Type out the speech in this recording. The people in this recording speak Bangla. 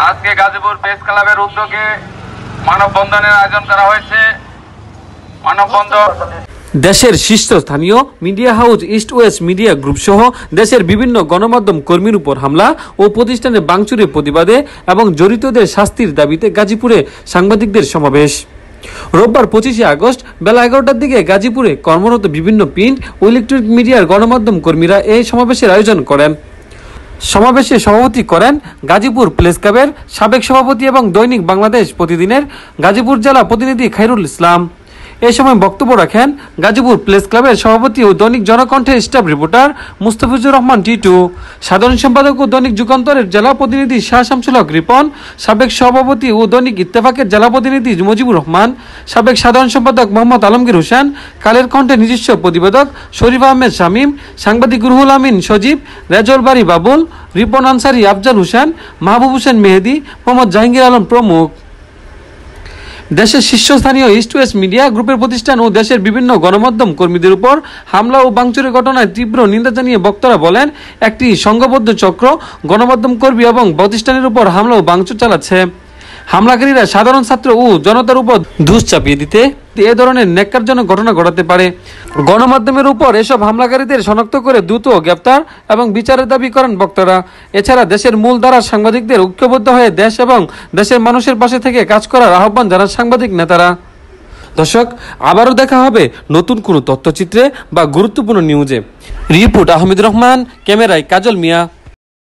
আজকে গাজীপুর প্রেস ক্লাবের উদ্যোগে মানববন্ধনের আয়োজন করা হয়েছে। মানববন্ধন দেশের শীর্ষস্থানীয় media house east West media group সহ দেশের বিভিন্ন গণমাধ্যম কর্মীর উপর হামলা ও প্রতিষ্ঠানে ভাঙচুরের প্রতিবাদে এবং জড়িতদের শাস্তির দাবিতে গাজীপুরে সাংবাদিকদের সমাবেশ। রোববার 25 আগস্ট বেলা 11টার দিকে গাজীপুরে কর্মরত বিভিন্ন প্রিন্ট ও ইলেকট্রনিক মিডিয়ার গণমাধ্যম কর্মীরা এই সমাবেশের আয়োজন করেন। সমাবেশে সভাপতি করেন গাজীপুর প্রেস ক্লাবের সাবেক সভাপতি এবং দৈনিক বাংলাদেশ প্রতিদিনের গাজীপুর জেলা প্রতিনিধি খায়রুল ইসলাম। এই সময় বক্তব্য রাখেন গাজীপুর প্রেস ক্লাবের সভাপতি ও দৈনিক জনকণ্ঠের স্টাফ রিপোর্টার মুস্তাফিজুর রহমান টিটু, সাধারণ সম্পাদক ও দৈনিক যুগান্তরের জেলা প্রতিনিধি শাহ শামসুল হক রিপন, সাবেক সভাপতি ও দৈনিক ইত্তেফাকের জেলা প্রতিনিধি মুজিবুর রহমান, সাবেক সাধারণ সম্পাদক মোহাম্মদ আলমগীর হোসেন, কালের কণ্ঠের নিজস্ব প্রতিবেদক শরীফ আহমেদ শামীম, সাংবাদিক রুহুল আমিন সজীব, রেজল বাড়ি বাবুল, রিপন আনসারি, আফজাল হোসেন, মাহবুব হোসেন মেহেদি, মোহাম্মদ জাহাঙ্গীর আলম প্রমুখ। দেশের শীর্ষস্থানীয় ইস্ট ওয়েস্ট মিডিয়া গ্রুপের প্রতিষ্ঠান ও দেশের বিভিন্ন গণমাধ্যম কর্মীদের উপর হামলা ও ভাঙচুরের ঘটনায় তীব্র নিন্দা জানিয়ে বক্তারা বলেন, একটি সংঘবদ্ধ চক্র গণমাধ্যম কর্মী এবং প্রতিষ্ঠানের উপর হামলা ও ভাঙচুর চালাচ্ছে। হামলাকারীরা সাধারণ ছাত্র ও জনতার উপর ধূস চাপিয়ে দিতে এ ধরনের ন্যাক্কারজনক ঘটনা ঘটাতে পারে। গণমাধ্যমের উপর এসব হামলাকারীদের শনাক্ত করে দ্রুত গ্রেপ্তার এবং বিচারের দাবি করেন বক্তারা। এছাড়া দেশের মূল ধারার সাংবাদিকদের ঐক্যবদ্ধ হয়ে দেশ এবং দেশের মানুষের পাশে থেকে কাজ করার আহ্বান জানান সাংবাদিক নেতারা। দর্শক, আবারও দেখা হবে নতুন কোনো তথ্যচিত্রে বা গুরুত্বপূর্ণ নিউজে। রিপোর্ট আহমেদ রহমান, ক্যামেরায় কাজল মিয়া।